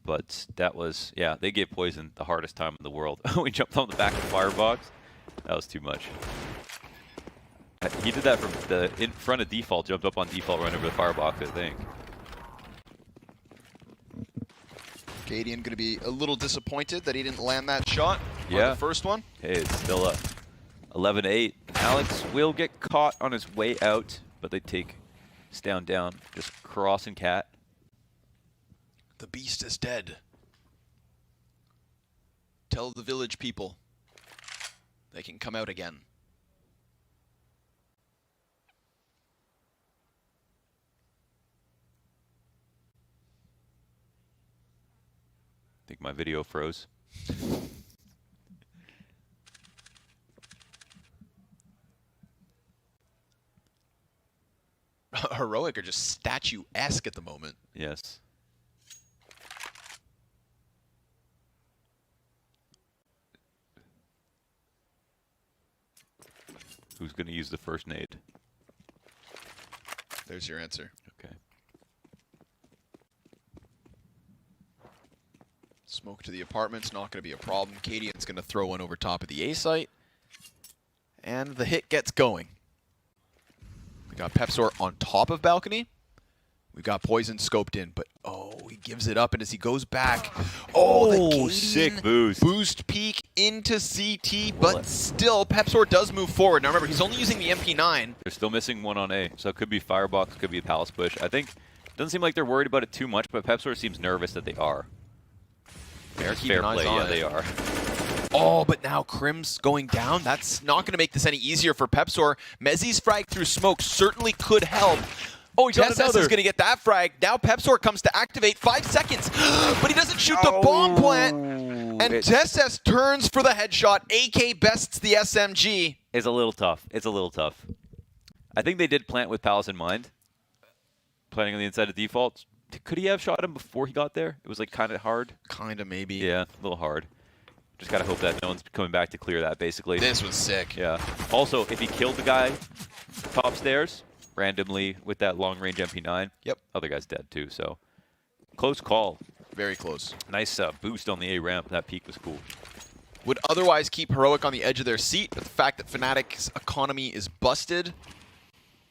[SPEAKER 1] But that was, they gave Poison the hardest time in the world. We jumped on the back of the firebox. That was too much. He did that from in front of default, jumped up on default, run over the firebox, I think.
[SPEAKER 2] Cadian going to be a little disappointed that he didn't land that shot on the first one.
[SPEAKER 1] Hey, it's still up. 11-8. Alex will get caught on his way out, but they take It's down, down. Just crossing cat.
[SPEAKER 2] The beast is dead. Tell the village people they can come out again.
[SPEAKER 1] I think my video froze.
[SPEAKER 2] Heroic are just statuesque at the moment.
[SPEAKER 1] Yes. Who's going to use the first nade?
[SPEAKER 2] There's your answer.
[SPEAKER 1] Okay.
[SPEAKER 2] Smoke to the apartment's not going to be a problem. Cadian's going to throw one over top of the A site. And the hit gets going. We got Pepsor on top of balcony. We got Poison scoped in, but oh, he gives it up, and as he goes back, oh, the Cadian
[SPEAKER 1] sick boost.
[SPEAKER 2] Boost peek into CT, but still, Pepsor does move forward. Now remember, he's only using the MP9.
[SPEAKER 1] They're still missing one on A, so it could be Firebox, could be a Palace Push. I think it doesn't seem like they're worried about it too much, but Pepsor seems nervous that they are.
[SPEAKER 2] They're
[SPEAKER 1] Fair play, yeah, they are.
[SPEAKER 2] Oh, but now Crim's going down. That's not going to make this any easier for Pepsor. Mezzi's frag through smoke certainly could help. Oh, Tess is going to get that frag. Now Pepsor comes to activate. 5 seconds, but he doesn't shoot the bomb plant. And Tess turns for the headshot. AK bests the SMG.
[SPEAKER 1] It's a little tough. It's a little tough. I think they did plant with Palace in mind. Planning on the inside of default. Could he have shot him before he got there? It was like kind of hard.
[SPEAKER 2] Kind of, maybe.
[SPEAKER 1] Yeah, a little hard. Just got to hope that no one's coming back to clear that, basically.
[SPEAKER 2] This was sick.
[SPEAKER 1] Yeah. Also, if he killed the guy top stairs randomly with that long-range MP9,
[SPEAKER 2] yep,
[SPEAKER 1] other guy's dead too, so close call.
[SPEAKER 2] Very close.
[SPEAKER 1] Nice boost on the A ramp. That peak was cool.
[SPEAKER 2] Would otherwise keep Heroic on the edge of their seat, but the fact that Fnatic's economy is busted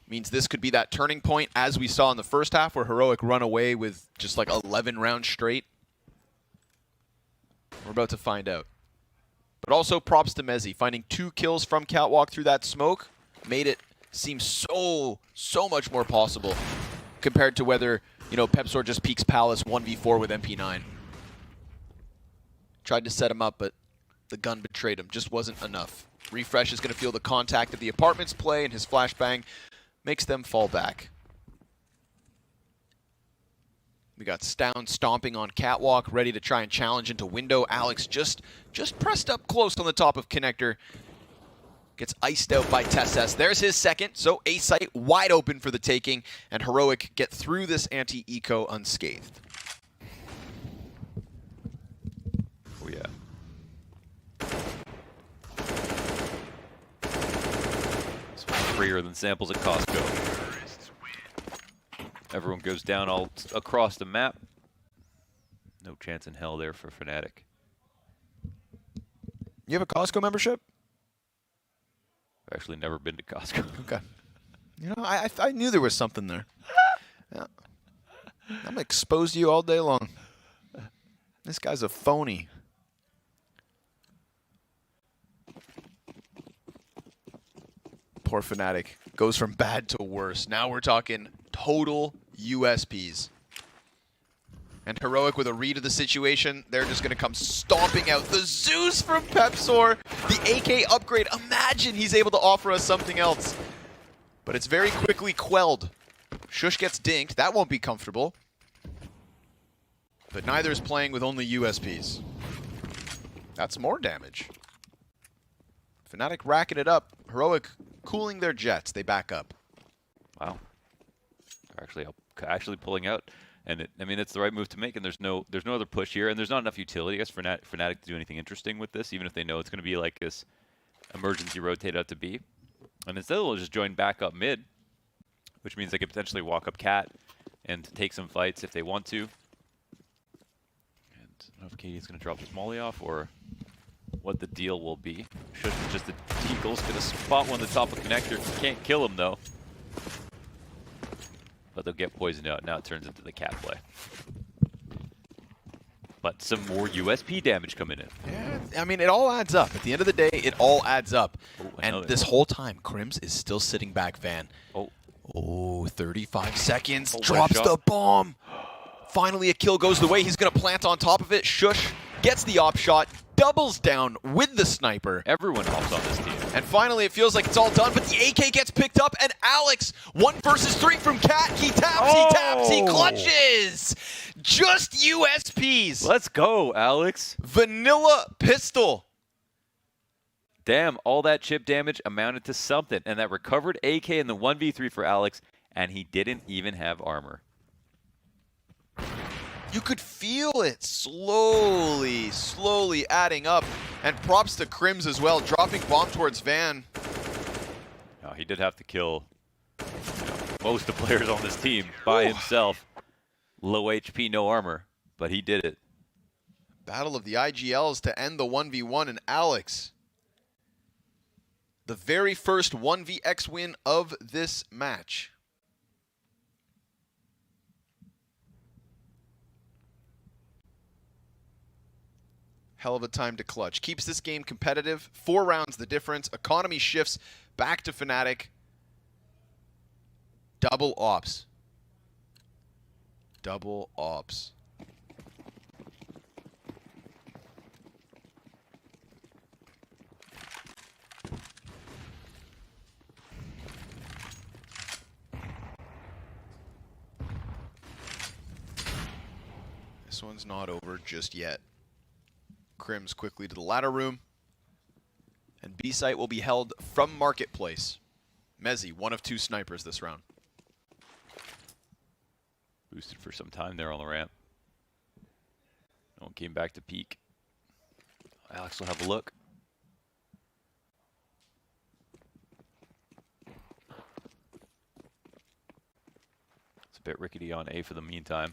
[SPEAKER 2] means this could be that turning point, as we saw in the first half, where Heroic run away with just like 11 rounds straight. We're about to find out. But also props to Mezzi. Finding 2 kills from Catwalk through that smoke made it seem so much more possible compared to whether, you know, Pepsor just peeks Palace 1v4 with MP9. Tried to set him up, but the gun betrayed him. Just wasn't enough. Refresh is going to feel the contact of the apartment's play, and his flashbang makes them fall back. We got Stound stomping on Catwalk, ready to try and challenge into window. Alex just pressed up close on the top of connector. Gets iced out by Tess. There's his second, so A site wide open for the taking, and Heroic get through this anti-eco unscathed.
[SPEAKER 1] Oh yeah. It's freer than samples at Costco. Everyone goes down all across the map. No chance in hell there for Fnatic.
[SPEAKER 2] You have a Costco membership?
[SPEAKER 1] I've actually never been to Costco.
[SPEAKER 2] Okay. You know, I knew there was something there. Yeah. I'm gonna expose you all day long. This guy's a phony. Poor Fnatic. Goes from bad to worse. Now we're talking total USPs. And Heroic with a read of the situation. They're just going to come stomping out. The Zeus from Pepsor. The AK upgrade. Imagine he's able to offer us something else. But it's very quickly quelled. Shush gets dinked. That won't be comfortable. But neither is playing with only USPs. That's more damage. Fnatic racking it up. Heroic cooling their jets. They back up.
[SPEAKER 1] Wow. They're actually pulling out. And I mean, it's the right move to make, and there's no other push here, and there's not enough utility, I guess, for Fnatic to do anything interesting with this, even if they know it's going to be like this emergency rotate out to B. And instead they'll just join back up mid, which means they could potentially walk up Cat and take some fights if they want to. And I don't know if Katie's going to drop this molly off or what the deal will be. Should just the Eagle's going to spot one at the top of connector. Can't kill him, though. But they'll get poisoned out. Now it turns into the Cat play. But some more USP damage coming in.
[SPEAKER 2] Yeah, I mean, it all adds up. At the end of the day, it all adds up.
[SPEAKER 1] Oh,
[SPEAKER 2] and this whole time, Crims is still sitting back Van.
[SPEAKER 1] Oh.
[SPEAKER 2] Oh, 35 seconds.
[SPEAKER 1] Oh,
[SPEAKER 2] Drops
[SPEAKER 1] shot.
[SPEAKER 2] the bomb. Finally, a kill goes the way. He's going to plant on top of it. Shush gets the op shot, doubles down with the sniper.
[SPEAKER 1] Everyone helps on this team.
[SPEAKER 2] And finally, it feels like it's all done, but the AK gets picked up, and Alex, 1 versus 3 from Cat. He taps, he clutches. Just USPs.
[SPEAKER 1] Let's go, Alex.
[SPEAKER 2] Vanilla pistol.
[SPEAKER 1] Damn, all that chip damage amounted to something. And that recovered AK in the 1v3 for Alex, and he didn't even have armor.
[SPEAKER 2] You could feel it slowly adding up. And props to Crims as well, dropping bomb towards Van.
[SPEAKER 1] Now, he did have to kill most of the players on this team by himself. Low HP, no armor, but he did it.
[SPEAKER 2] Battle of the IGLs to end the 1v1, and Alex, the very first 1vx win of this match. Hell of a time to clutch. Keeps this game competitive. 4 rounds the difference. Economy shifts back to Fnatic. Double ops. Double ops. This one's not over just yet. Crims quickly to the ladder room. And B site will be held from Marketplace. Mezzi, 1 of 2 snipers this round.
[SPEAKER 1] Boosted for some time there on the ramp. No one came back to peek. Alex will have a look. It's a bit rickety on A for the meantime.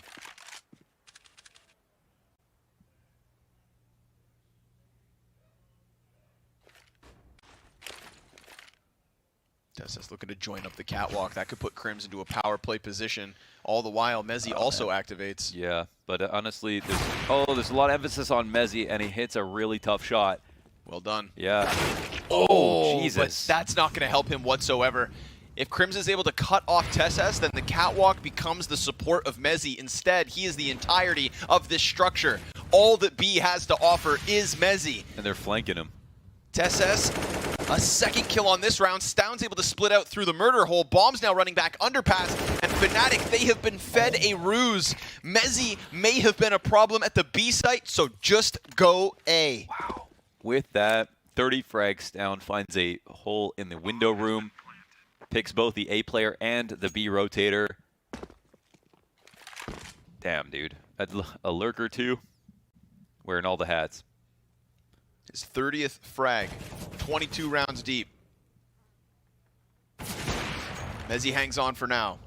[SPEAKER 2] Tessa's looking to join up the catwalk. That could put Crims into a power play position. All the while, Mezzi also activates.
[SPEAKER 1] Yeah, but honestly, there's a lot of emphasis on Mezzi, and he hits a really tough shot.
[SPEAKER 2] Well done.
[SPEAKER 1] Yeah.
[SPEAKER 2] Oh,
[SPEAKER 1] Jesus.
[SPEAKER 2] But that's not going to help him whatsoever. If Crims is able to cut off Tessas, then the catwalk becomes the support of Mezzi. Instead, he is the entirety of this structure. All that B has to offer is Mezzi.
[SPEAKER 1] And they're flanking him.
[SPEAKER 2] Tessas, a second kill on this round. Stound's able to split out through the murder hole. Bomb's now running back underpass. And Fnatic, they have been fed a ruse. Mezzi may have been a problem at the B site, so just go A.
[SPEAKER 1] Wow. With that, 30 frags down, finds a hole in the window room. Picks both the A player and the B rotator. Damn, dude. A lurker too. Wearing all the hats.
[SPEAKER 2] His 30th frag, 22 rounds deep. Mezzi hangs on for now,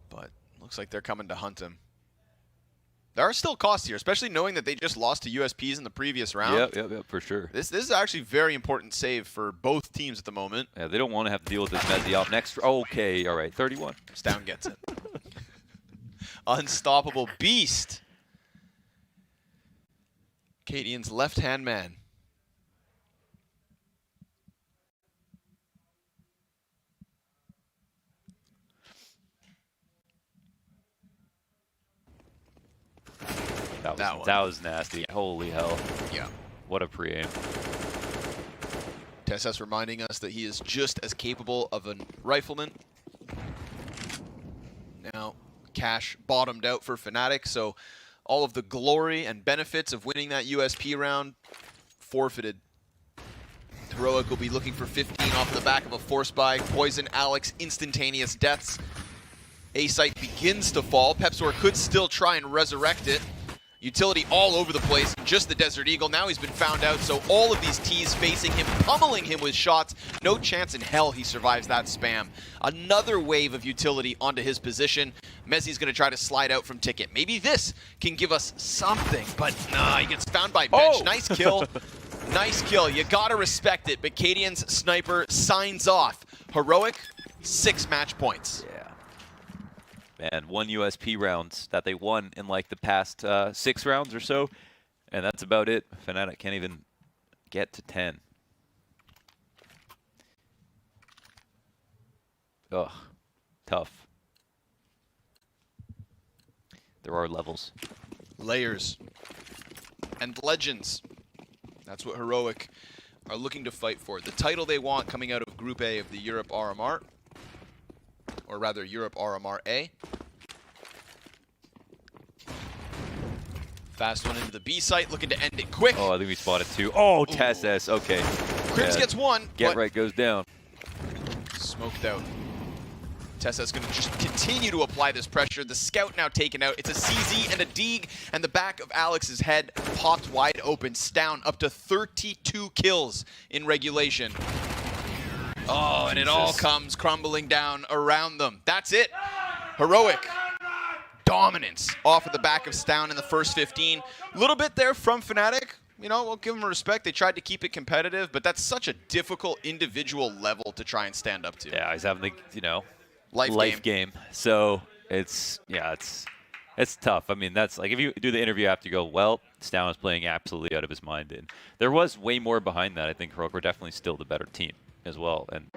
[SPEAKER 2] but looks like they're coming to hunt him. There are still costs here, especially knowing that they just lost to USPs in the previous round.
[SPEAKER 1] Yep, for sure.
[SPEAKER 2] This is actually a very important save for both teams at the moment.
[SPEAKER 1] Yeah, they don't want to have to deal with this Mezzi off next. Okay, all right, 31.
[SPEAKER 2] Stound gets it. Unstoppable beast. Cadian's left-hand man.
[SPEAKER 1] That was nasty. Yeah. Holy hell.
[SPEAKER 2] Yeah.
[SPEAKER 1] What a pre-aim.
[SPEAKER 2] Tessas reminding us that he is just as capable of a rifleman. Now, cash bottomed out for Fnatic, so all of the glory and benefits of winning that USP round forfeited. Heroic will be looking for 15 off the back of a force buy. Poison, Alex, instantaneous deaths. A site begins to fall. Pepsor could still try and resurrect it. Utility all over the place, just the Desert Eagle. Now he's been found out, so all of these T's facing him, pummeling him with shots. No chance in hell he survives that spam. Another wave of utility onto his position. Mezzi's going to try to slide out from Ticket. Maybe this can give us something, but nah, he gets found by Bench.
[SPEAKER 1] Oh!
[SPEAKER 2] Nice kill. Nice kill. You got to respect it, but Cadian's sniper signs off. Heroic, 6 match points.
[SPEAKER 1] Yeah. Man, 1 USP rounds that they won in like the past 6 rounds or so, and that's about it. Fnatic can't even get to 10. Ugh, tough. There are levels.
[SPEAKER 2] Layers. And legends. That's what Heroic are looking to fight for. The title they want coming out of Group A of the Europe RMR. Or rather, Europe RMR A. Fast one into the B site, looking to end it quick.
[SPEAKER 1] Oh, I think we spotted two. Oh, Tessus. Okay.
[SPEAKER 2] Crims gets one.
[SPEAKER 1] Get
[SPEAKER 2] but
[SPEAKER 1] right goes down.
[SPEAKER 2] smoked out. Tessa's going to just continue to apply this pressure. The scout now taken out. It's a CZ and a Deeg, and the back of Alex's head popped wide open. Down up to 32 kills in regulation. Oh, and it all comes crumbling down around them. That's it. Heroic. Dominance off of the back of Stown in the first 15. A little bit there from Fnatic. You know, we'll give them respect. They tried to keep it competitive, but that's such a difficult individual level to try and stand up to.
[SPEAKER 1] Yeah, he's having the, you know,
[SPEAKER 2] life
[SPEAKER 1] game. So it's tough. I mean, that's like if you do the interview, you have to go, well, Stown was playing absolutely out of his mind. And there was way more behind that. I think Heroic were definitely still the better team as well. And